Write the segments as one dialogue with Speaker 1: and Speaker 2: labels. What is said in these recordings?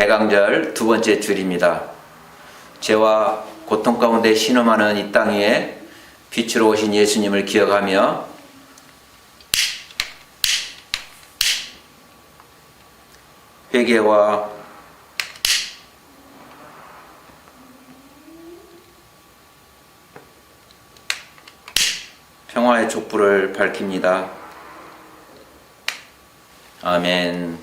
Speaker 1: 대강절 두 번째 줄입니다. 죄와 고통 가운데 신음하는 이 땅 위에 빛으로 오신 예수님을 기억하며 회개와 평화의 촛불을 밝힙니다. 아멘.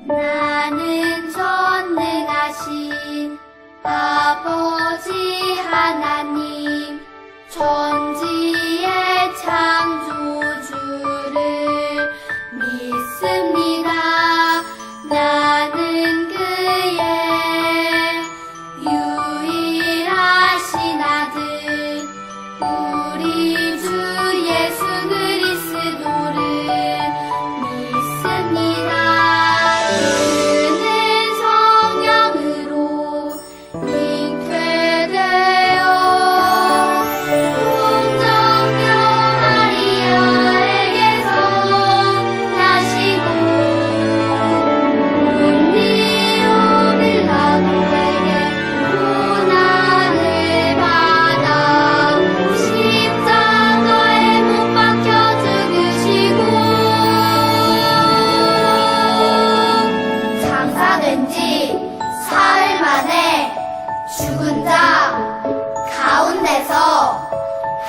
Speaker 2: 나는 전능하신 아버지 하나님 천지의 창조주를 믿습니다. 나는 그의 유일하신 아들 우리 주 예수 그리스도를 믿습니다. 그는 성령으로 잉태되어 동정녀 마리아에게서 나시고 본디오 빌라도에게 고난을 받아 십자가에 못 박혀 죽으시고 장사된 지 사흘 만에 죽은 자 가운데서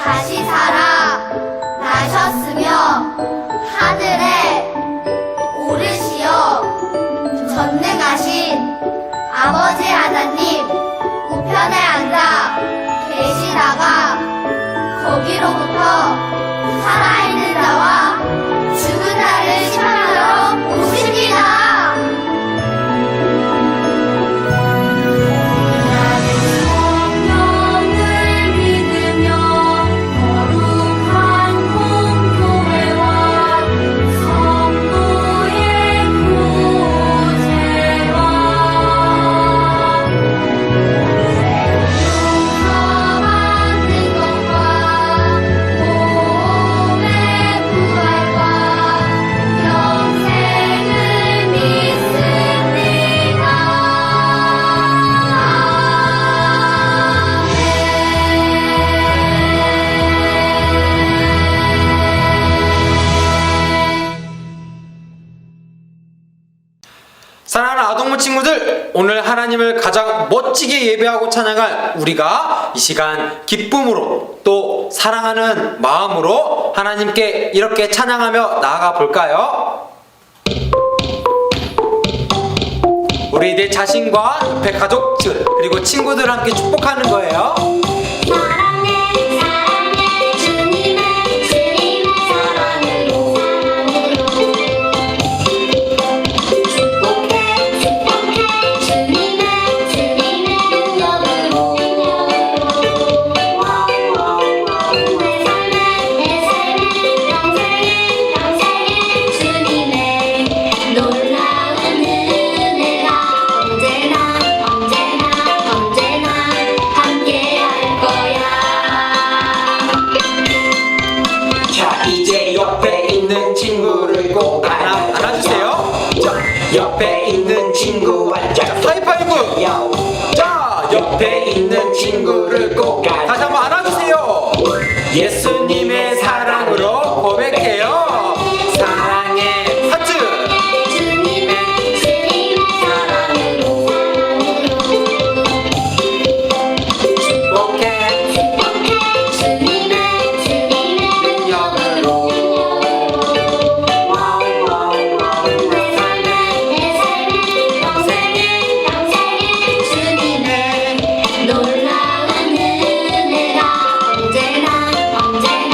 Speaker 2: 다시 살아 나셨으며 하늘에 오르시어 전능하신 아버지 하나님 우편에 앉아 계시다가 거기로부터 살아있는 자와 죽은 자를 심판하러 오십니다. 나는 성령을 믿으며 거룩한 공교회와 성도의 교제와 용서받는 것과 몸의 부활과 영생을 믿습니다.
Speaker 3: 사랑하는 아동부 친구들, 오늘 하나님을 가장 멋지게 예배하고 찬양할 우리가 이 시간 기쁨으로 또 사랑하는 마음으로 하나님께 이렇게 찬양하며 나아가 볼까요? 우리 내 자신과 옆에 가족들 그리고 친구들 함께 축복하는 거예요.
Speaker 2: 사랑해 사랑해 주님의 사랑으로 축복해 축복해 주님의 능력으로 내 삶에 영생에 주님의 놀라운 은혜가 언제나 함께할 거야.
Speaker 4: 자, 이제 옆에 있는 친구를 꼭
Speaker 3: 안아주세요. 자,
Speaker 4: 옆에 있는 친구와
Speaker 3: 하이파이브. 자,
Speaker 4: 옆에 있는 친구를 꼭
Speaker 3: 다시 한번 안아주세요. 예수님의 사랑으로 고백해요. 사랑의 하트.
Speaker 2: 주님의 사랑으로
Speaker 3: 축복해
Speaker 2: 축복해 주님의 능력으로 내 삶에 영생에 주님의 놀라운 은혜가 언제나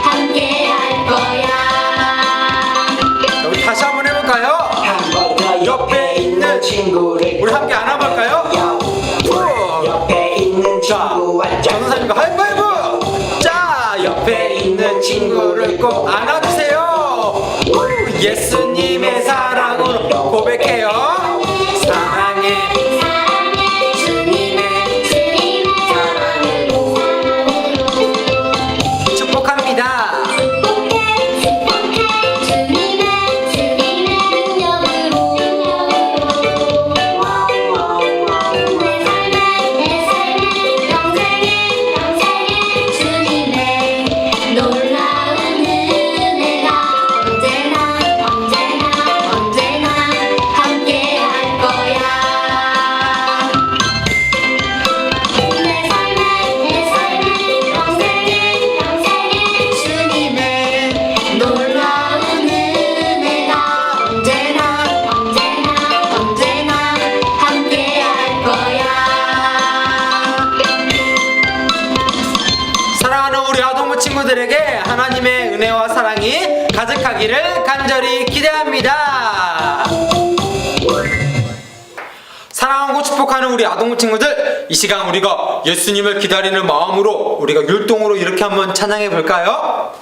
Speaker 2: 함께할 거야.
Speaker 3: 우리 다시 한번 해볼까요?
Speaker 4: 한번 더 옆에 있는 친구를
Speaker 3: 우리 함께 안아볼까요?
Speaker 4: 옆에 있는 친구와
Speaker 3: 전도사님과 하이파이브. 자, 옆에 있는 친구를 꼭 안아주세요. 예수님의 사랑으로 고백해요. 사랑해
Speaker 2: 사랑해 주님의 사랑으로
Speaker 3: 축복합니다.
Speaker 2: 축복해 주님의 능력으로 내 삶의 영생에 주님의 놀라운 은혜가 언제나 함께 할 거야. 내 삶의 영생에 주님의 놀라운 은혜가 언제나 함께 할 거야.
Speaker 3: 사랑하는 우리 아동부 친구들에게 하나님의 은혜와 사랑이 가득하기를 간절히 기대합니다. 사랑하고 축복하는 우리 아동부 친구들, 이 시간 우리가 예수님을 기다리는 마음으로 우리가 율동으로 이렇게 한번 찬양해 볼까요?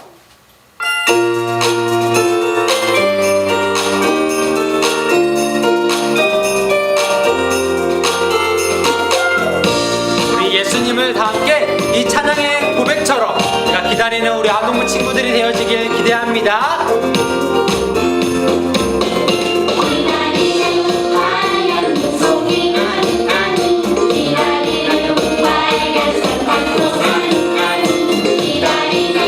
Speaker 3: 우리 예수님을 다 함께 이 찬양의 고백처럼 우리가 기다리는 우리 아동부 친구들이 되어지길 기대합니다.
Speaker 2: 기다리는 하얀 속이 기다리는 빨간 산타클로스 기다리는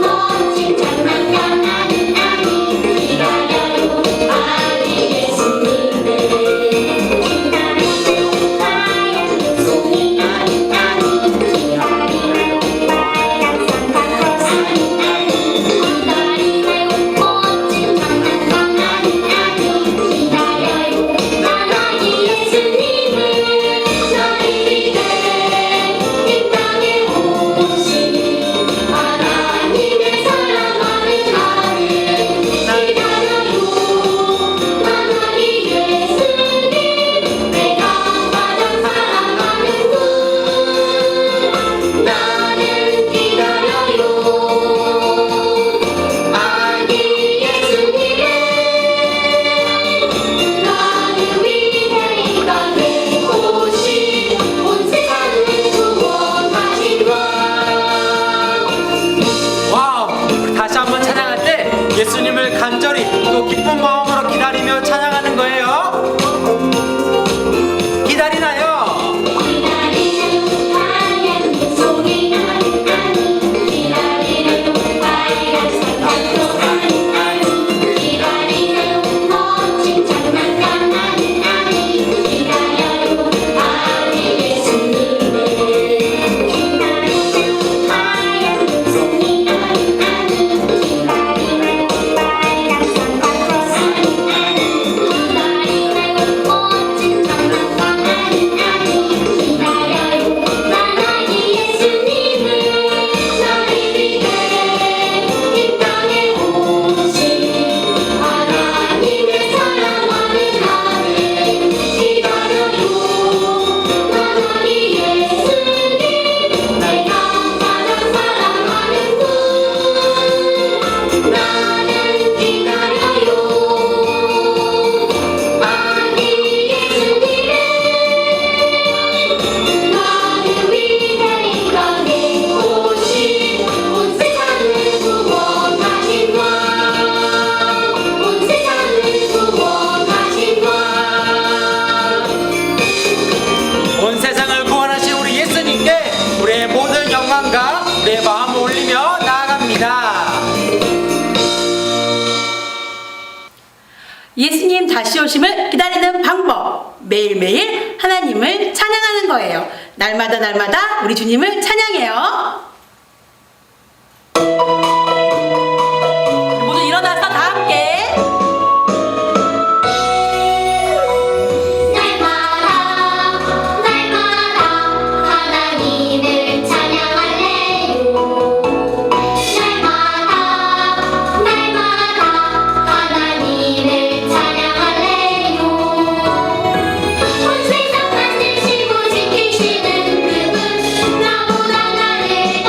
Speaker 2: 멋진 장난감 기다려요 아기 예수님을 기다리는 하얀 속이 기다리는 빨간 산타클로스 기다리는 멋진 장난감 기다려요 나가기 예수님을 너희 위해 이 땅에 오신 하나님의 사랑하는 나를 기다려요 나가기 예수님 내가 가장 사랑하는 분 나는 기다려요 아기 예수님을 나를 위해 이 땅에 오신 온 세상을 구원하신 분
Speaker 3: 와우! 우리 다시 한번 찬양할 때 예수님을 간절히 또 기쁜 마음으로 기다리며 찬양하는 거예요. 기다리나요?
Speaker 2: 기다리는 하얀 속이 기다리는 빨간 산타클로스 기다리는 멋진 장난감 기다려요 아기 예수님을 기다리는 하얀 속이 기다리는 빨간 산타클로스 기다리는 멋진 장난감 기다려요 나가기 예수님을 너희 위해 이 땅에 오신 하나님의 사랑하는 나를 기다려요 나가기 예수님 내가 가장 사랑하는 분 나는 기다려요 아기 예수님을 나를 위해 이 땅에 오신 온 세상을 구원하신 왕온 세상을 구원하신 왕
Speaker 3: 온 세상을 구원하신 우리 예수님께 우리의 모든 영광과 우리의 마음을 올리며 나아갑니다.
Speaker 5: 예수님 다시 오심을 기다리는 방법 매일매일 하나님을 찬양하는 거예요. 날마다 우리 주님을 찬양해요. 모두 일어나서 다 함께
Speaker 2: 날마다 하나님을 찬양할래요 날마다 하나님을 찬양할래요 온 세상 만드시고 지키시는 그분 나보다 나를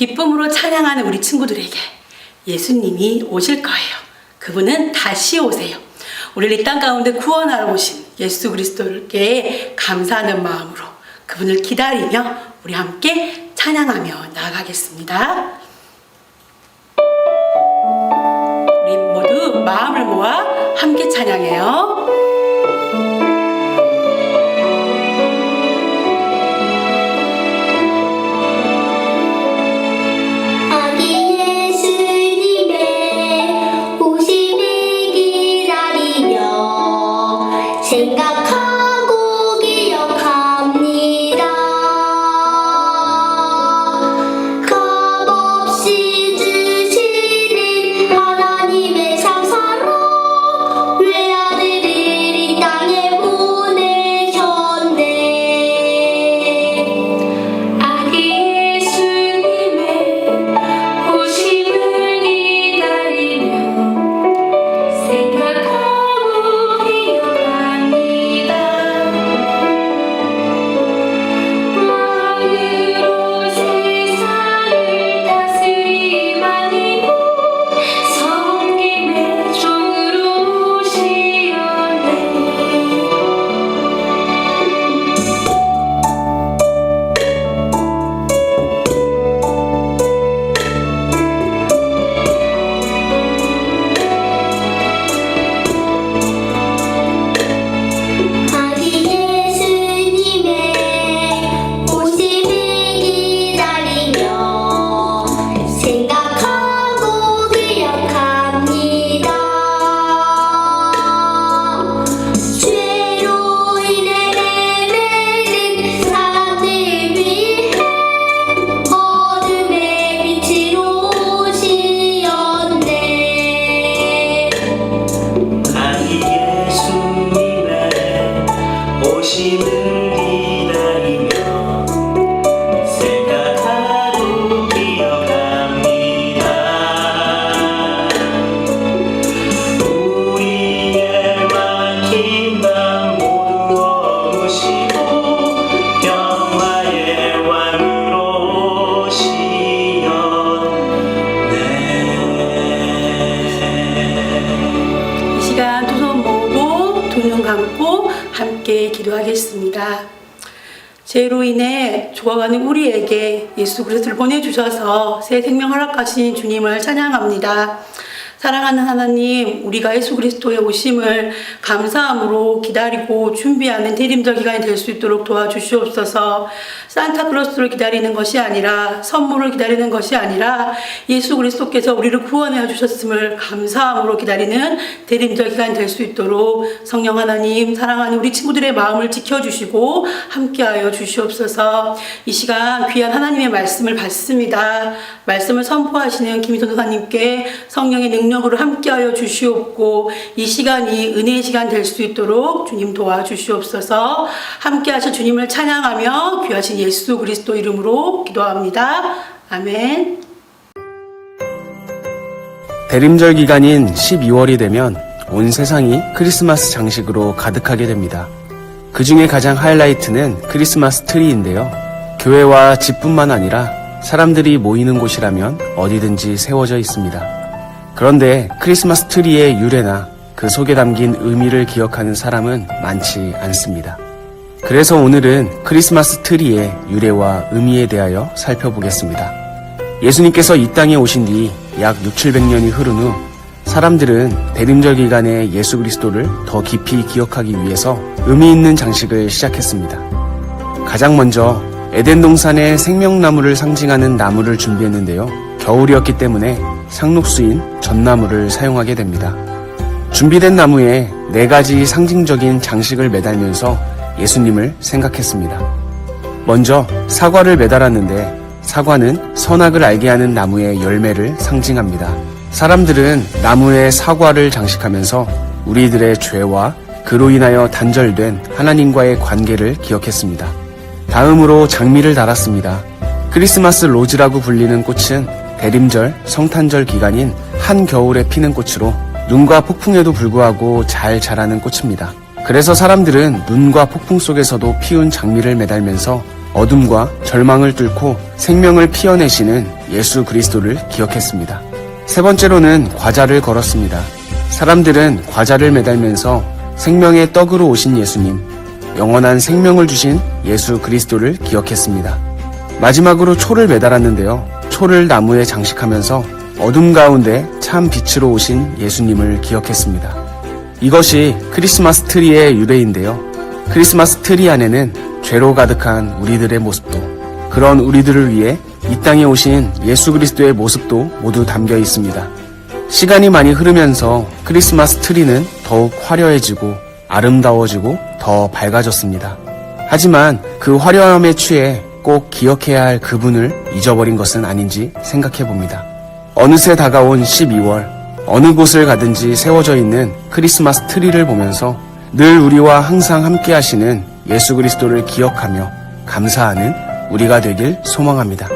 Speaker 5: 기쁨으로 찬양하는 우리 친구들에게 예수님이 오실 거예요. 그분은 다시 오세요. 우리를 이 땅 가운데 구원하러 오신 예수 그리스도께 감사하는 마음으로 그분을 기다리며 우리 함께 찬양하며 나아가겠습니다. 우리 모두 마음을 모아 함께 찬양해요.
Speaker 2: 아기 예수님의 오심을 기다리며 생각하고 기억합니다. 값없이 주시는 하나님의 상사로 외아들을 이 땅에 보내셨네. 아기 예수님의 오심을 기다리며 생각하고 기억합니다. 마음으로 세상을 다스리마니고 섬김의 종으로 오시었네. 아기 예수님의 오심을 기다리며 생각하고 기억합니다. 죄로 인해 헤매는 사람들 위해 어둠의 빛으로 오시었네.
Speaker 6: 아기 예수님의 오심을 기다리며 생각하고 기억합니다. 우리의 막힌 맘 모두 얻으시고 평화의 왕으로 오시었네.
Speaker 5: 이 시간 두 손 모으고 두 눈 감고 함께 기도하겠습니다. 죄로 인해 죽어가는 우리에게 예수 그리스도를 보내주셔서 새 생명 허락하신 주님을 찬양합니다. 사랑하는 하나님, 우리가 예수 그리스도의 오심을 감사함으로 기다리고 준비하는 대림절 기간이 될 수 있도록 도와주시옵소서. 산타클로스를 기다리는 것이 아니라, 선물을 기다리는 것이 아니라 예수 그리스도께서 우리를 구원해 주셨음을 감사함으로 기다리는 대림절 기간이 될 수 있도록 성령 하나님, 사랑하는 우리 친구들의 마음을 지켜주시고 함께하여 주시옵소서. 이 시간 귀한 하나님의 말씀을 받습니다. 말씀을 선포하시는 김희선 도사님께 성령의 능력으로 함께하여 주시옵고 이 시간이 은혜의 시간 될 수 있도록 주님 도와주시옵소서. 함께하실 주님을 찬양하며 귀하신 예수 그리스도 이름으로 기도합니다. 아멘.
Speaker 7: 대림절 기간인 12월이 되면 온 세상이 크리스마스 장식으로 가득하게 됩니다. 그 중에 가장 하이라이트는 크리스마스 트리인데요. 교회와 집뿐만 아니라 사람들이 모이는 곳이라면 어디든지 세워져 있습니다. 그런데 크리스마스 트리의 유래나 그 속에 담긴 의미를 기억하는 사람은 많지 않습니다. 그래서 오늘은 크리스마스 트리의 유래와 의미에 대하여 살펴보겠습니다. 예수님께서 이 땅에 오신 뒤 약 600~700년이 흐른 후 사람들은 대림절 기간에 예수 그리스도를 더 깊이 기억하기 위해서 의미 있는 장식을 시작했습니다. 가장 먼저 에덴 동산의 생명나무를 상징하는 나무를 준비했는데요. 겨울이었기 때문에 상록수인 전나무를 사용하게 됩니다. 준비된 나무에 4가지 상징적인 장식을 매달면서 예수님을 생각했습니다. 먼저 사과를 매달았는데 사과는 선악을 알게 하는 나무의 열매를 상징합니다. 사람들은 나무에 사과를 장식하면서 우리들의 죄와 그로 인하여 단절된 하나님과의 관계를 기억했습니다. 다음으로 장미를 달았습니다. 크리스마스 로즈라고 불리는 꽃은 대림절, 성탄절 기간인 한겨울에 피는 꽃으로 눈과 폭풍에도 불구하고 잘 자라는 꽃입니다. 그래서 사람들은 눈과 폭풍 속에서도 피운 장미를 매달면서 어둠과 절망을 뚫고 생명을 피어내시는 예수 그리스도를 기억했습니다. 세 번째로는 과자를 걸었습니다. 사람들은 과자를 매달면서 생명의 떡으로 오신 예수님, 영원한 생명을 주신 예수 그리스도를 기억했습니다. 마지막으로 초를 매달았는데요. 초를 나무에 장식하면서 어둠 가운데 참 빛으로 오신 예수님을 기억했습니다. 이것이 크리스마스 트리의 유래인데요. 크리스마스 트리 안에는 죄로 가득한 우리들의 모습도, 그런 우리들을 위해 이 땅에 오신 예수 그리스도의 모습도 모두 담겨 있습니다. 시간이 많이 흐르면서 크리스마스 트리는 더욱 화려해지고 아름다워지고 더 밝아졌습니다. 하지만 그 화려함에 취해 꼭 기억해야 할 그분을 잊어버린 것은 아닌지 생각해 봅니다. 어느새 다가온 12월, 어느 곳을 가든지 세워져 있는 크리스마스 트리를 보면서 늘 우리와 항상 함께 하시는 예수 그리스도를 기억하며 감사하는 우리가 되길 소망합니다.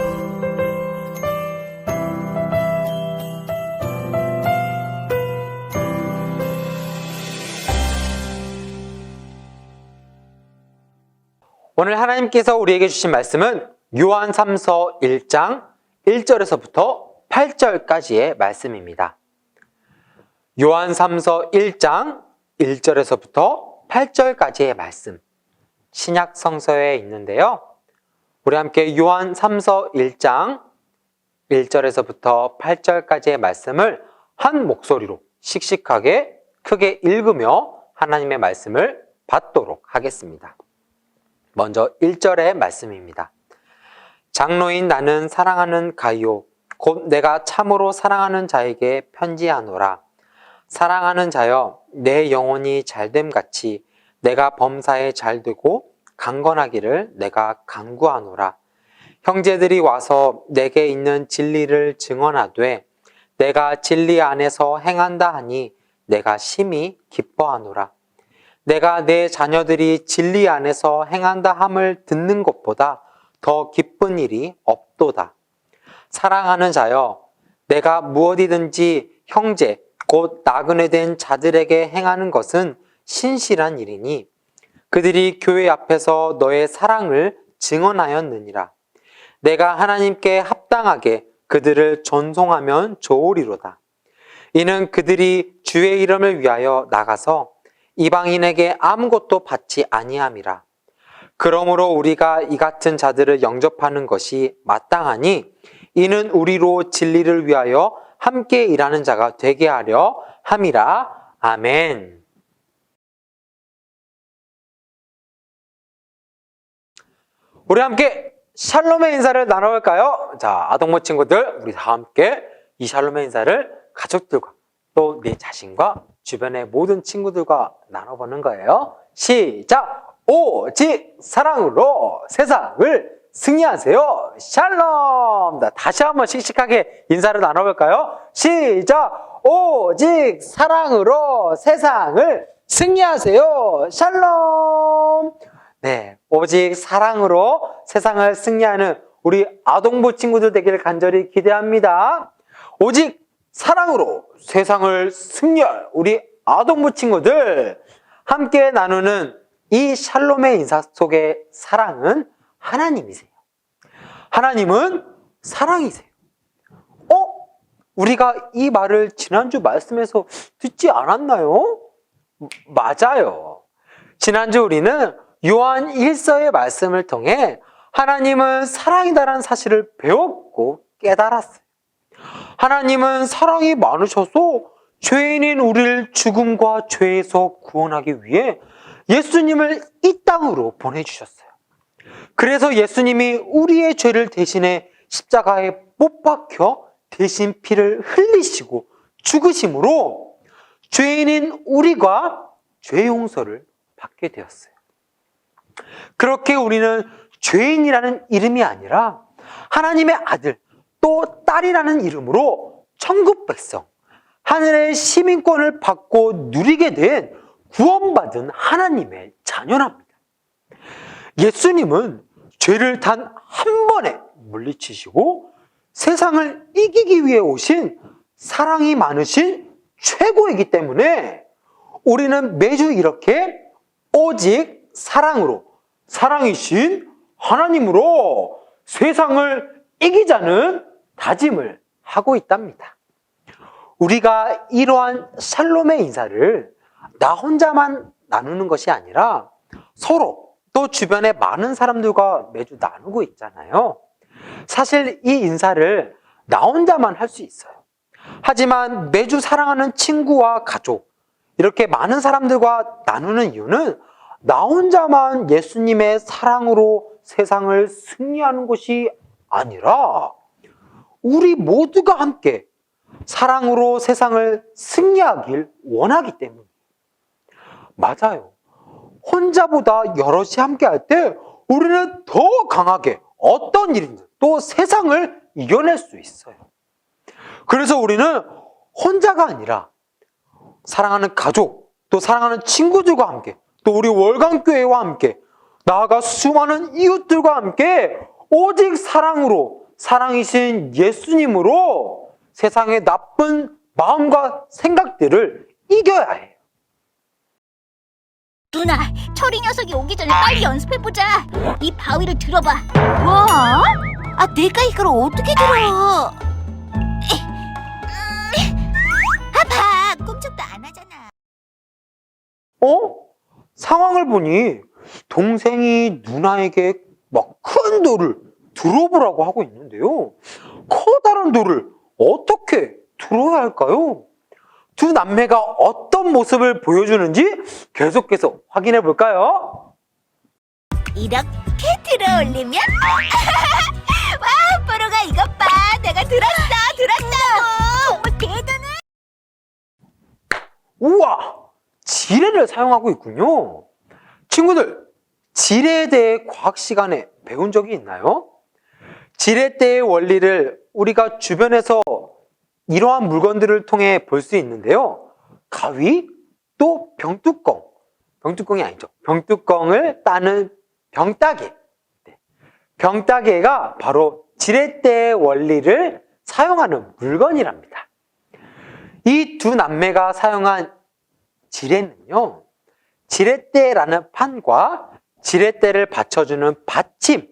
Speaker 3: 오늘 하나님께서 우리에게 주신 말씀은 요한 3서 1장 1절에서부터 8절까지의 말씀입니다. 요한 3서 1장 1절에서부터 8절까지의 말씀, 신약 성서에 있는데요. 우리 함께 요한 3서 1장 1절에서부터 8절까지의 말씀을 한 목소리로 씩씩하게 크게 읽으며 하나님의 말씀을 받도록 하겠습니다. 먼저 1절의 말씀입니다. 장로인 나는 사랑하는 가이오 곧 내가 참으로 사랑하는 자에게 편지하노라. 사랑하는 자여 내 영혼이 잘됨 같이 내가 범사에 잘되고 강건하기를 내가 간구하노라. 형제들이 와서 내게 있는 진리를 증언하되 내가 진리 안에서 행한다 하니 내가 심히 기뻐하노라. 내가 내 자녀들이 진리 안에서 행한다 함을 듣는 것보다 더 기쁜 일이 없도다. 사랑하는 자여, 내가 무엇이든지 형제, 곧 나그네 된 자들에게 행하는 것은 신실한 일이니 그들이 교회 앞에서 너의 사랑을 증언하였느니라. 내가 하나님께 합당하게 그들을 존송하면 좋으리로다. 이는 그들이 주의 이름을 위하여 나가서 이방인에게 아무것도 받지 아니함이라. 그러므로 우리가 이 같은 자들을 영접하는 것이 마땅하니 이는 우리로 진리를 위하여 함께 일하는 자가 되게 하려 함이라. 아멘. 우리 함께 샬롬의 인사를 나눠볼까요? 자, 아동모 친구들, 우리 다 함께 이 샬롬의 인사를 가족들과 또 내 자신과 주변의 모든 친구들과 나눠보는 거예요. 시작! 오직 사랑으로 세상을 승리하세요. 샬롬! 다시 한번 씩씩하게 인사를 나눠볼까요? 시작! 오직 사랑으로 세상을 승리하세요. 샬롬! 네, 오직 사랑으로 세상을 승리하는 우리 아동부 친구들 되기를 간절히 기대합니다. 오직 사랑으로 세상을 승리할 우리 아동부 친구들 함께 나누는 이 샬롬의 인사 속의 사랑은 하나님이세요. 하나님은 사랑이세요. 우리가 이 말을 지난주 말씀에서 듣지 않았나요? 맞아요. 지난주 우리는 요한 1서의 말씀을 통해 하나님은 사랑이다라는 사실을 배웠고 깨달았어요. 하나님은 사랑이 많으셔서 죄인인 우리를 죽음과 죄에서 구원하기 위해 예수님을 이 땅으로 보내주셨어요. 그래서 예수님이 우리의 죄를 대신해 십자가에 못 박혀 대신 피를 흘리시고 죽으심으로 죄인인 우리가 죄 용서를 받게 되었어요. 그렇게 우리는 죄인이라는 이름이 아니라 하나님의 아들 또 딸이라는 이름으로 천국 백성, 하늘의 시민권을 받고 누리게 된 구원받은 하나님의 자녀랍니다. 예수님은 죄를 단 한 번에 물리치시고 세상을 이기기 위해 오신 사랑이 많으신 최고이기 때문에 우리는 매주 이렇게 오직 사랑으로 사랑이신 하나님으로 세상을 이기자는 다짐을 하고 있답니다. 우리가 이러한 샬롬의 인사를 나 혼자만 나누는 것이 아니라 서로 또 주변에 많은 사람들과 매주 나누고 있잖아요. 사실 이 인사를 나 혼자만 할 수 있어요. 하지만 매주 사랑하는 친구와 가족, 이렇게 많은 사람들과 나누는 이유는 나 혼자만 예수님의 사랑으로 세상을 승리하는 것이 아니라 우리 모두가 함께 사랑으로 세상을 승리하길 원하기 때문이에요. 맞아요. 혼자보다 여럿이 함께 할 때 우리는 더 강하게 어떤 일인지 또 세상을 이겨낼 수 있어요. 그래서 우리는 혼자가 아니라 사랑하는 가족, 또 사랑하는 친구들과 함께, 또 우리 월강교회와 함께, 나아가 수많은 이웃들과 함께 오직 사랑으로, 사랑이신 예수님으로 세상의 나쁜 마음과 생각들을 이겨야 해요.
Speaker 8: 누나, 철이 녀석이 오기 전에 빨리 연습해보자. 이 바위를 들어봐. 뭐? 아, 내가 이걸 어떻게 들어? 봐, 꼼짝도 안 하잖아.
Speaker 3: 상황을 보니 동생이 누나에게 막 큰 돌을 들어보라고 하고 있는데요. 커다란 돌을 어떻게 들어야 할까요? 두 남매가 어떤 모습을 보여주는지 계속해서 확인해 볼까요?
Speaker 8: 이렇게 들어 올리면 와, 뽀로가 이것 봐. 내가 들었다고. 정말 대단해.
Speaker 3: 우와! 지뢰를 사용하고 있군요. 친구들, 지뢰에 대해 과학 시간에 배운 적이 있나요? 지렛대의 원리를 우리가 주변에서 이러한 물건들을 통해 볼 수 있는데요. 가위, 또 병뚜껑이 아니죠. 병뚜껑을 따는 병따개. 병따개가 바로 지렛대의 원리를 사용하는 물건이랍니다. 이 두 남매가 사용한 지렛대는요, 지렛대라는 판과 지렛대를 받쳐주는 받침,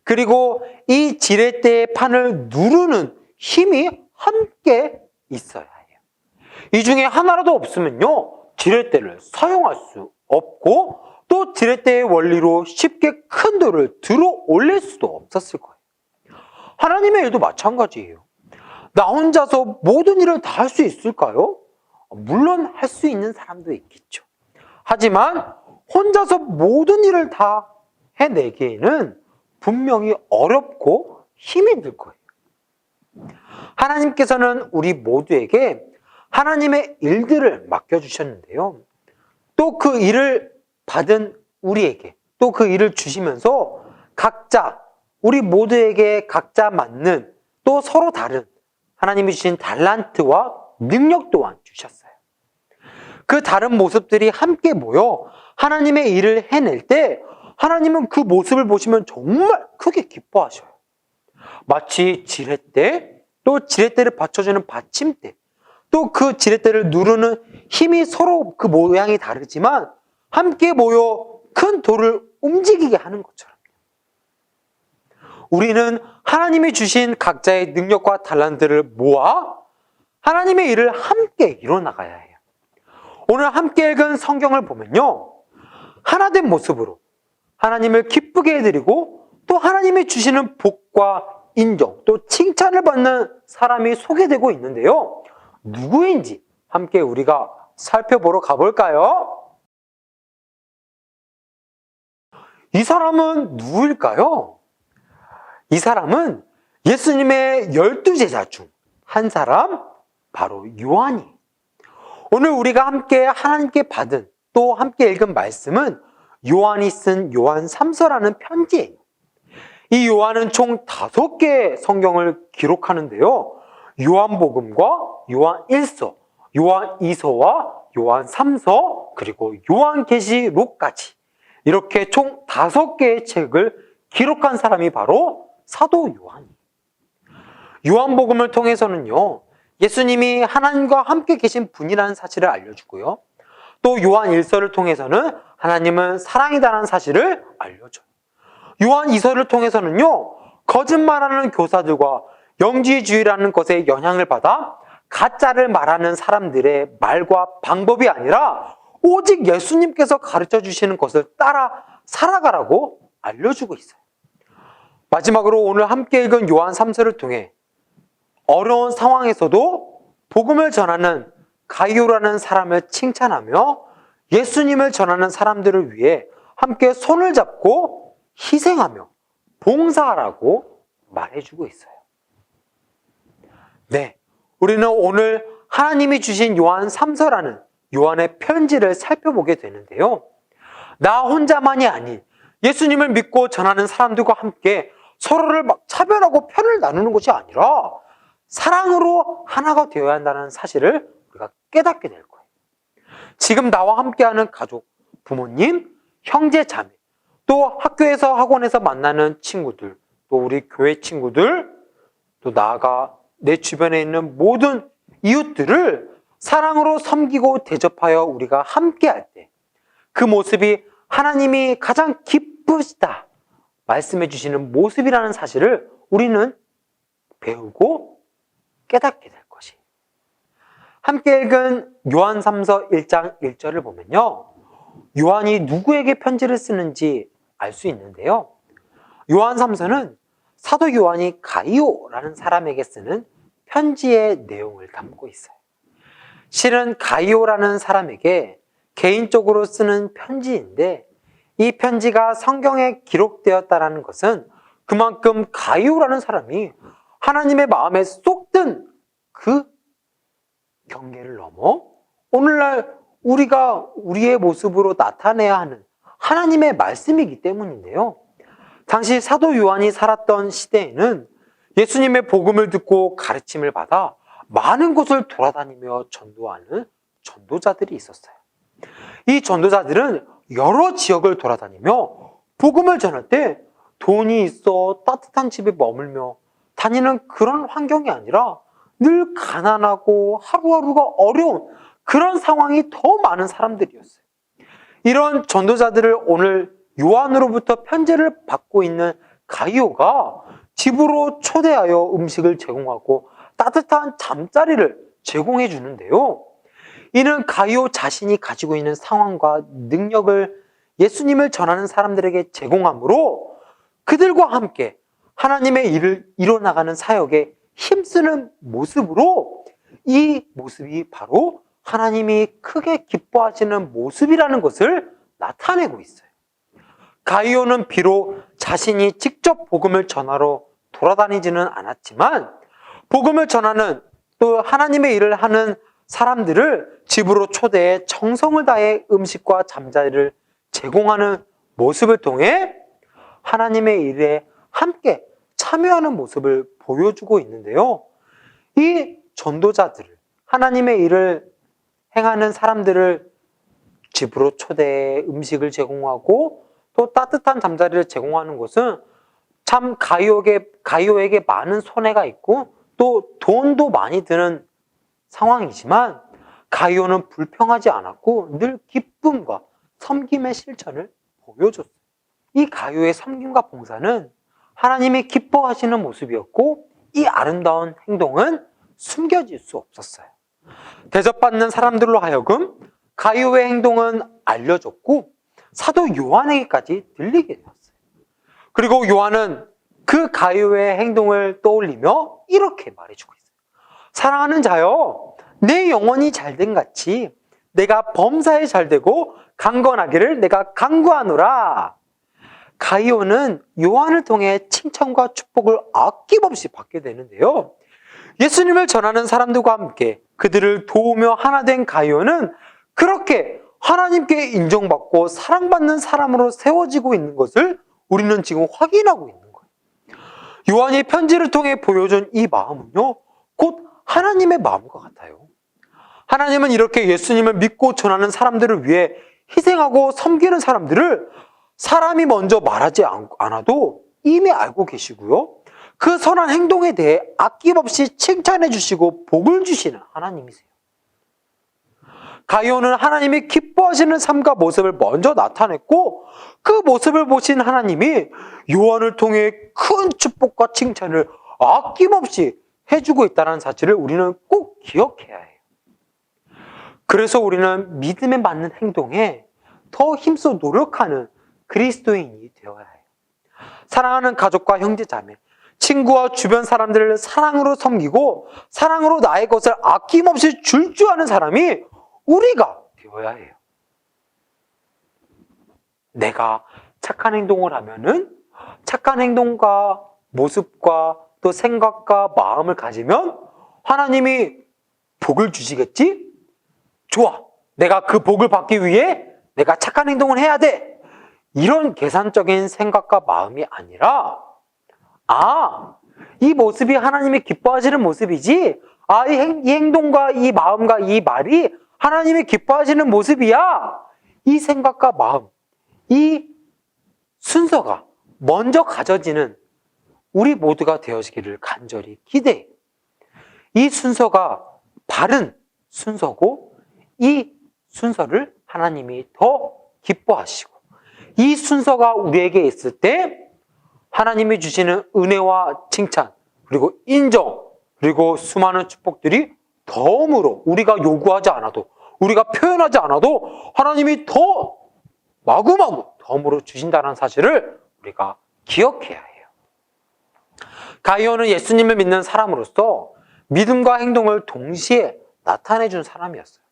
Speaker 3: 그리고 이 지렛대의 판을 누르는 힘이 함께 있어야 해요. 이 중에 하나라도 없으면요, 지렛대를 사용할 수 없고 또 지렛대의 원리로 쉽게 큰 돌을 들어 올릴 수도 없었을 거예요. 하나님의 일도 마찬가지예요. 나 혼자서 모든 일을 다 할 수 있을까요? 물론 할 수 있는 사람도 있겠죠. 하지만 혼자서 모든 일을 다 해내기에는 분명히 어렵고 힘이 들 거예요. 하나님께서는 우리 모두에게 하나님의 일들을 맡겨주셨는데요. 또 그 일을 받은 우리에게 또 그 일을 주시면서 각자 우리 모두에게 각자 맞는 또 서로 다른 하나님이 주신 달란트와 능력 또한 주셨어요. 그 다른 모습들이 함께 모여 하나님의 일을 해낼 때 하나님은 그 모습을 보시면 정말 크게 기뻐하셔요. 마치 지렛대, 또 지렛대를 받쳐주는 받침대, 또 그 지렛대를 누르는 힘이 서로 그 모양이 다르지만 함께 모여 큰 돌을 움직이게 하는 것처럼. 우리는 하나님이 주신 각자의 능력과 달란트를 모아 하나님의 일을 함께 이뤄나가야 해요. 오늘 함께 읽은 성경을 보면요, 하나된 모습으로 하나님을 기쁘게 해드리고 또 하나님이 주시는 복과 인정, 또 칭찬을 받는 사람이 소개되고 있는데요. 누구인지 함께 우리가 살펴보러 가볼까요? 이 사람은 누구일까요? 이 사람은 예수님의 12제자 중 한 사람, 바로 요한이. 오늘 우리가 함께 하나님께 받은 또 함께 읽은 말씀은 요한이 쓴 요한 3서라는 편지예요. 이 요한은 총 5개의 성경을 기록하는데요. 요한복음과 요한 1서, 요한 2서와 요한 3서, 그리고 요한계시록까지 이렇게 총 5개의 책을 기록한 사람이 바로 사도 요한이에요. 요한복음을 통해서는요, 예수님이 하나님과 함께 계신 분이라는 사실을 알려주고요. 또 요한 1서를 통해서는 하나님은 사랑이다라는 사실을 알려줘요. 요한 이서를 통해서는요, 거짓말하는 교사들과 영지주의라는 것에 영향을 받아 가짜를 말하는 사람들의 말과 방법이 아니라 오직 예수님께서 가르쳐 주시는 것을 따라 살아가라고 알려주고 있어요. 마지막으로 오늘 함께 읽은 요한 3서를 통해 어려운 상황에서도 복음을 전하는 가이오라는 사람을 칭찬하며 예수님을 전하는 사람들을 위해 함께 손을 잡고 희생하며 봉사하라고 말해주고 있어요. 네, 우리는 오늘 하나님이 주신 요한 3서라는 요한의 편지를 살펴보게 되는데요. 나 혼자만이 아닌 예수님을 믿고 전하는 사람들과 함께 서로를 막 차별하고 편을 나누는 것이 아니라 사랑으로 하나가 되어야 한다는 사실을 우리가 깨닫게 될 거예요. 지금 나와 함께하는 가족, 부모님, 형제, 자매, 또 학교에서 학원에서 만나는 친구들, 또 우리 교회 친구들, 또 나아가 내 주변에 있는 모든 이웃들을 사랑으로 섬기고 대접하여 우리가 함께할 때 그 모습이 하나님이 가장 기쁘시다 말씀해 주시는 모습이라는 사실을 우리는 배우고 깨닫게 될 것이. 함께 읽은 요한 3서 1장 1절을 보면요, 요한이 누구에게 편지를 쓰는지 알 수 있는데요. 요한 3서는 사도 요한이 가이오라는 사람에게 쓰는 편지의 내용을 담고 있어요. 실은 가이오라는 사람에게 개인적으로 쓰는 편지인데 이 편지가 성경에 기록되었다는 것은 그만큼 가이오라는 사람이 하나님의 마음에 쏙 든 그 경계를 넘어 오늘날 우리가 우리의 모습으로 나타내야 하는 하나님의 말씀이기 때문인데요. 당시 사도 요한이 살았던 시대에는 예수님의 복음을 듣고 가르침을 받아 많은 곳을 돌아다니며 전도하는 전도자들이 있었어요. 이 전도자들은 여러 지역을 돌아다니며 복음을 전할 때 돈이 있어 따뜻한 집에 머물며 다니는 그런 환경이 아니라 늘 가난하고 하루하루가 어려운 그런 상황이 더 많은 사람들이었어요. 이런 전도자들을 오늘 요한으로부터 편지를 받고 있는 가이오가 집으로 초대하여 음식을 제공하고 따뜻한 잠자리를 제공해 주는데요. 이는 가이오 자신이 가지고 있는 상황과 능력을 예수님을 전하는 사람들에게 제공함으로 그들과 함께 하나님의 일을 이뤄나가는 사역에 힘쓰는 모습으로 이 모습이 바로 하나님이 크게 기뻐하시는 모습이라는 것을 나타내고 있어요. 가이오는 비록 자신이 직접 복음을 전하러 돌아다니지는 않았지만 복음을 전하는 또 하나님의 일을 하는 사람들을 집으로 초대해 정성을 다해 음식과 잠자리를 제공하는 모습을 통해 하나님의 일에 함께 참여하는 모습을 보여주고 있는데요. 이 전도자들을, 하나님의 일을 행하는 사람들을 집으로 초대해 음식을 제공하고 또 따뜻한 잠자리를 제공하는 것은 참 가이오에게 많은 손해가 있고 또 돈도 많이 드는 상황이지만 가이오는 불평하지 않았고 늘 기쁨과 섬김의 실천을 보여줬어요. 이 가이오의 섬김과 봉사는 하나님이 기뻐하시는 모습이었고 이 아름다운 행동은 숨겨질 수 없었어요. 대접받는 사람들로 하여금 가이오의 행동은 알려졌고 사도 요한에게까지 들리게 되었어요. 그리고 요한은 그 가이오의 행동을 떠올리며 이렇게 말해주고 있어요. 사랑하는 자여, 내 영혼이 잘된 같이 내가 범사에 잘되고 강건하기를 내가 간구하노라. 가이오는 요한을 통해 칭찬과 축복을 아낌없이 받게 되는데요. 예수님을 전하는 사람들과 함께 그들을 도우며 하나 된 가이오는 그렇게 하나님께 인정받고 사랑받는 사람으로 세워지고 있는 것을 우리는 지금 확인하고 있는 거예요. 요한이 편지를 통해 보여준 이 마음은요, 곧 하나님의 마음과 같아요. 하나님은 이렇게 예수님을 믿고 전하는 사람들을 위해 희생하고 섬기는 사람들을 사람이 먼저 말하지 않아도 이미 알고 계시고요. 그 선한 행동에 대해 아낌없이 칭찬해 주시고 복을 주시는 하나님이세요. 가이오는 하나님이 기뻐하시는 삶과 모습을 먼저 나타냈고 그 모습을 보신 하나님이 요한을 통해 큰 축복과 칭찬을 아낌없이 해주고 있다는 사실을 우리는 꼭 기억해야 해요. 그래서 우리는 믿음에 맞는 행동에 더 힘써 노력하는 그리스도인이 되어야 해요. 사랑하는 가족과 형제 자매, 친구와 주변 사람들을 사랑으로 섬기고 사랑으로 나의 것을 아낌없이 줄 줄 아는 사람이 우리가 되어야 해요. 내가 착한 행동을 하면은 착한 행동과 모습과 또 생각과 마음을 가지면 하나님이 복을 주시겠지? 좋아. 내가 그 복을 받기 위해 내가 착한 행동을 해야 돼. 이런 계산적인 생각과 마음이 아니라 이 모습이 하나님이 기뻐하시는 모습이지. 이 행동과 이 마음과 이 말이 하나님이 기뻐하시는 모습이야. 이 생각과 마음, 이 순서가 먼저 가져지는 우리 모두가 되어지기를 간절히 기대해. 이 순서가 바른 순서고 이 순서를 하나님이 더 기뻐하시고 이 순서가 우리에게 있을 때 하나님이 주시는 은혜와 칭찬 그리고 인정 그리고 수많은 축복들이 덤으로 우리가 요구하지 않아도 우리가 표현하지 않아도 하나님이 더 마구마구 덤으로 주신다는 사실을 우리가 기억해야 해요. 가이오는 예수님을 믿는 사람으로서 믿음과 행동을 동시에 나타내준 사람이었어요.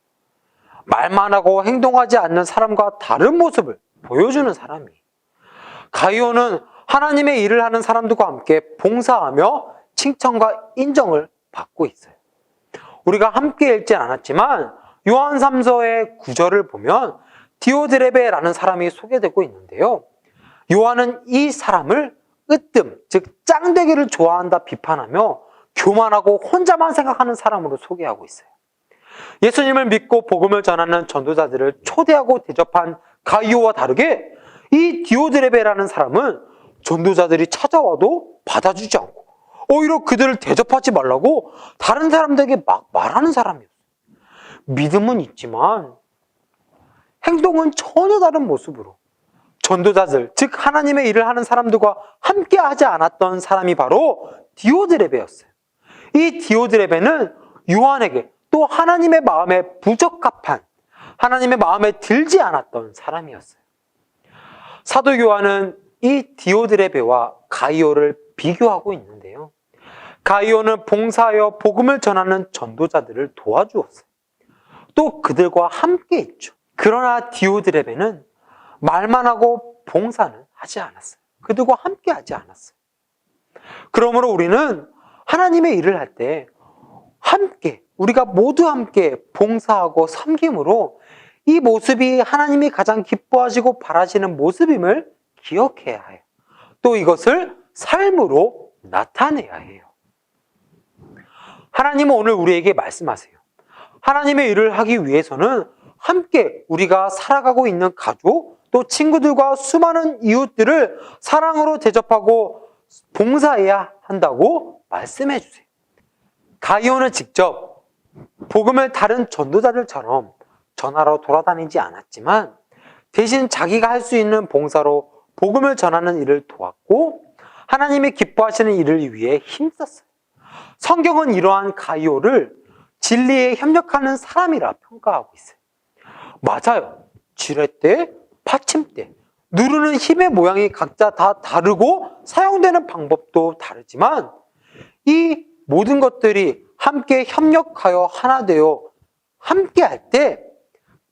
Speaker 3: 말만 하고 행동하지 않는 사람과 다른 모습을 보여주는 사람이. 가이오는 하나님의 일을 하는 사람들과 함께 봉사하며 칭찬과 인정을 받고 있어요. 우리가 함께 읽진 않았지만 요한 3서의 9절을 보면 디오드레베라는 사람이 소개되고 있는데요. 요한은 이 사람을 으뜸, 즉 짱되기를 좋아한다 비판하며 교만하고 혼자만 생각하는 사람으로 소개하고 있어요. 예수님을 믿고 복음을 전하는 전도자들을 초대하고 대접한 가이오와 다르게 이 디오드레베라는 사람은 전도자들이 찾아와도 받아주지 않고 오히려 그들을 대접하지 말라고 다른 사람들에게 막 말하는 사람이었어요. 믿음은 있지만 행동은 전혀 다른 모습으로 전도자들, 즉 하나님의 일을 하는 사람들과 함께 하지 않았던 사람이 바로 디오드레베였어요. 이 디오드레베는 요한에게 또 하나님의 마음에 부적합한, 하나님의 마음에 들지 않았던 사람이었어요. 사도 요한은 이 디오드레베와 가이오를 비교하고 있는데요. 가이오는 봉사하여 복음을 전하는 전도자들을 도와주었어요. 또 그들과 함께 있죠. 그러나 디오드레베는 말만 하고 봉사는 하지 않았어요. 그들과 함께 하지 않았어요. 그러므로 우리는 하나님의 일을 할 때 함께, 우리가 모두 함께 봉사하고 섬김으로 이 모습이 하나님이 가장 기뻐하시고 바라시는 모습임을 기억해야 해요. 또 이것을 삶으로 나타내야 해요. 하나님은 오늘 우리에게 말씀하세요. 하나님의 일을 하기 위해서는 함께 우리가 살아가고 있는 가족, 또 친구들과 수많은 이웃들을 사랑으로 대접하고 봉사해야 한다고 말씀해 주세요. 가이오는 직접 복음을 다른 전도자들처럼 전하러 돌아다니지 않았지만 대신 자기가 할 수 있는 봉사로 복음을 전하는 일을 도왔고 하나님이 기뻐하시는 일을 위해 힘썼어요. 성경은 이러한 가이오를 진리에 협력하는 사람이라 평가하고 있어요. 맞아요. 지렛대, 받침대, 누르는 힘의 모양이 각자 다 다르고 사용되는 방법도 다르지만 이 모든 것들이 함께 협력하여 하나 되어 함께 할 때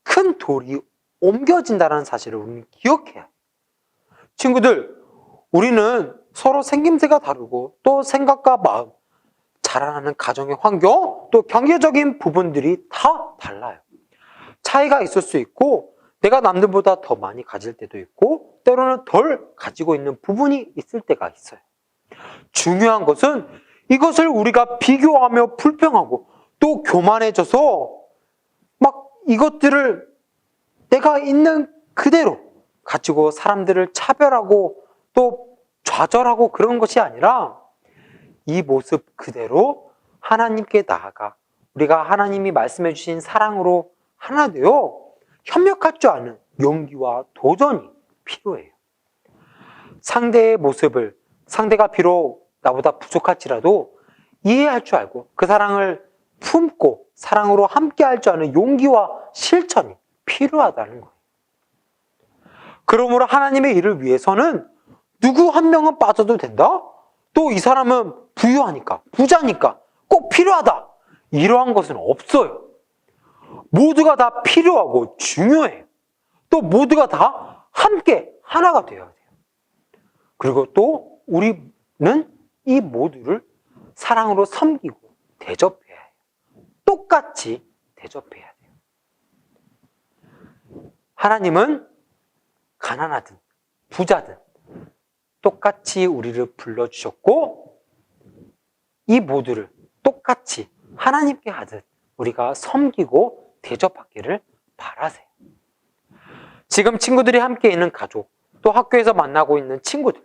Speaker 3: 큰 돌이 옮겨진다는 사실을 우리는 기억해야 해요. 친구들, 우리는 서로 생김새가 다르고 또 생각과 마음, 자라나는 가정의 환경, 또 경제적인 부분들이 다 달라요. 차이가 있을 수 있고 내가 남들보다 더 많이 가질 때도 있고 때로는 덜 가지고 있는 부분이 있을 때가 있어요. 중요한 것은 이것을 우리가 비교하며 불평하고 또 교만해져서 막 이것들을 내가 있는 그대로 가지고 사람들을 차별하고 또 좌절하고 그런 것이 아니라 이 모습 그대로 하나님께 나아가 우리가 하나님이 말씀해 주신 사랑으로
Speaker 9: 하나 되어 협력할 줄 아는 용기와 도전이 필요해요. 상대의 모습을, 상대가 비록 나보다 부족할지라도 이해할 줄 알고 그 사랑을 품고 사랑으로 함께 할 줄 아는 용기와 실천이 필요하다는 거예요. 그러므로 하나님의 일을 위해서는 누구 한 명은 빠져도 된다? 또 이 사람은 부유하니까, 부자니까 꼭 필요하다. 이러한 것은 없어요. 모두가 다 필요하고 중요해요. 또 모두가 다 함께 하나가 되어야 돼요. 그리고 또 우리는 이 모두를 사랑으로 섬기고 대접해야 해요. 똑같이 대접해야 돼요. 하나님은 가난하든 부자든 똑같이 우리를 불러주셨고 이 모두를 똑같이 하나님께 하듯 우리가 섬기고 대접하기를 바라세요. 지금 친구들이 함께 있는 가족, 또 학교에서 만나고 있는 친구들,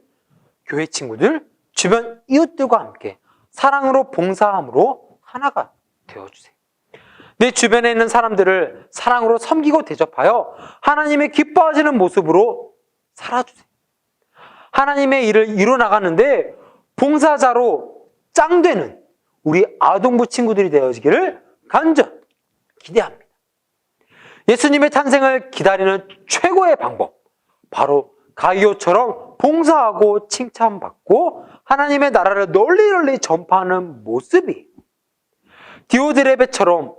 Speaker 9: 교회 친구들, 주변 이웃들과 함께 사랑으로 봉사함으로 하나가 되어주세요. 내 주변에 있는 사람들을 사랑으로 섬기고 대접하여 하나님의 기뻐하시는 모습으로 살아주세요. 하나님의 일을 이뤄나가는데 봉사자로 짱되는 우리 아동부 친구들이 되어지기를 간절히 기대합니다. 예수님의 탄생을 기다리는 최고의 방법, 바로 가이오처럼 봉사하고 칭찬받고 하나님의 나라를 널리 전파하는 모습이 디오드레베처럼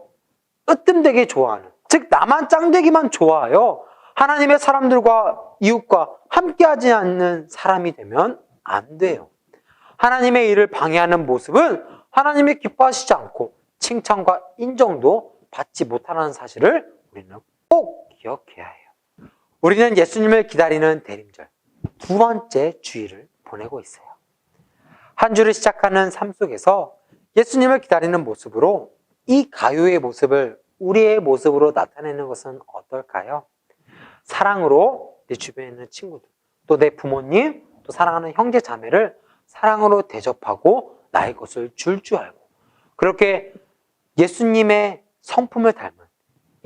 Speaker 9: 으뜸되게 좋아하는, 즉 나만 짱되기만 좋아하여 하나님의 사람들과 이웃과 함께하지 않는 사람이 되면 안 돼요. 하나님의 일을 방해하는 모습은 하나님이 기뻐하시지 않고 칭찬과 인정도 받지 못하는 사실을 우리는 꼭 기억해야 해요. 우리는 예수님을 기다리는 대림절 두 번째 주일을 보내고 있어요. 한 주를 시작하는 삶 속에서 예수님을 기다리는 모습으로 이 가요의 모습을 우리의 모습으로 나타내는 것은 어떨까요? 사랑으로 내 주변에 있는 친구들, 또 내 부모님, 또 사랑하는 형제 자매를 사랑으로 대접하고 나의 것을 줄 줄 알고 그렇게 예수님의 성품을 닮은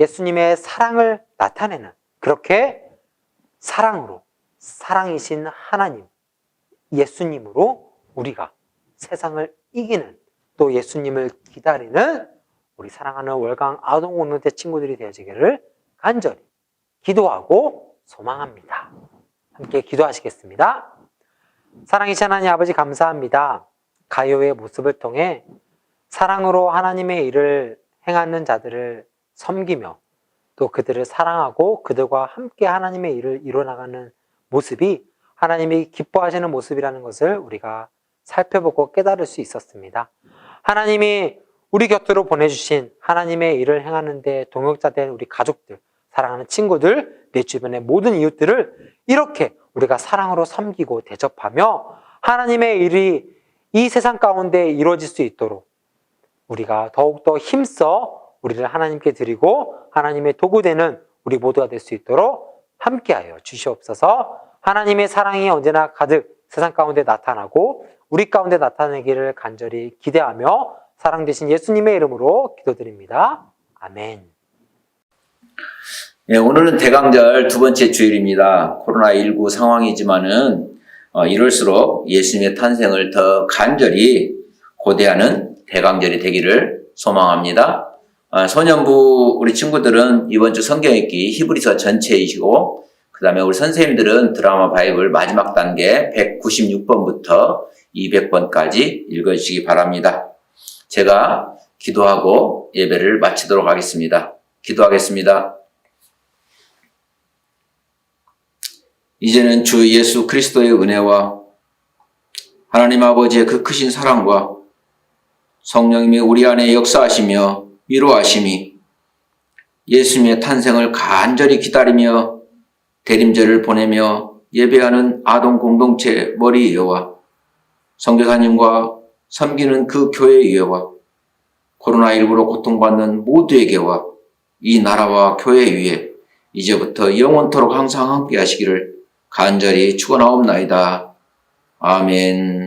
Speaker 9: 예수님의 사랑을 나타내는 그렇게 사랑으로 사랑이신 하나님 예수님으로 우리가 세상을 이기는 또 예수님을 기다리는 우리 사랑하는 월강 아동 공동체 친구들이 되어지기를 간절히 기도하고 소망합니다. 함께 기도하시겠습니다. 사랑이신 하나님 아버지 감사합니다. 가요의 모습을 통해 사랑으로 하나님의 일을 행하는 자들을 섬기며 또 그들을 사랑하고 그들과 함께 하나님의 일을 이뤄나가는 모습이 하나님이 기뻐하시는 모습이라는 것을 우리가 살펴보고 깨달을 수 있었습니다. 하나님이 우리 곁으로 보내주신 하나님의 일을 행하는 데 동역자된 우리 가족들, 사랑하는 친구들, 내 주변의 모든 이웃들을 이렇게 우리가 사랑으로 섬기고 대접하며 하나님의 일이 이 세상 가운데 이루어질 수 있도록 우리가 더욱더 힘써 우리를 하나님께 드리고 하나님의 도구되는 우리 모두가 될 수 있도록 함께하여 주시옵소서. 하나님의 사랑이 언제나 가득 세상 가운데 나타나고 우리 가운데 나타나기를 간절히 기대하며 사랑 되신 예수님의 이름으로 기도드립니다. 아멘.
Speaker 1: 네, 오늘은 대강절 두 번째 주일입니다. 코로나19 상황이지만은 이럴수록 예수님의 탄생을 더 간절히 고대하는 대강절이 되기를 소망합니다. 소년부 우리 친구들은 이번 주 성경 읽기 히브리서 전체이시고 그 다음에 우리 선생님들은 드라마 바이블 마지막 단계 196번부터 200번까지 읽어주시기 바랍니다. 제가 기도하고 예배를 마치도록 하겠습니다. 기도하겠습니다. 이제는 주 예수 그리스도의 은혜와 하나님 아버지의 그 크신 사랑과 성령님이 우리 안에 역사하시며 위로하심이 예수님의 탄생을 간절히 기다리며 대림절을 보내며 예배하는 아동 공동체 머리위와 선교사님과 섬기는 그 교회위와 코로나19로 고통받는 모두에게와 이 나라와 교회 위에 이제부터 영원토록 항상 함께 하시기를 간절히 축원하옵나이다. 아멘.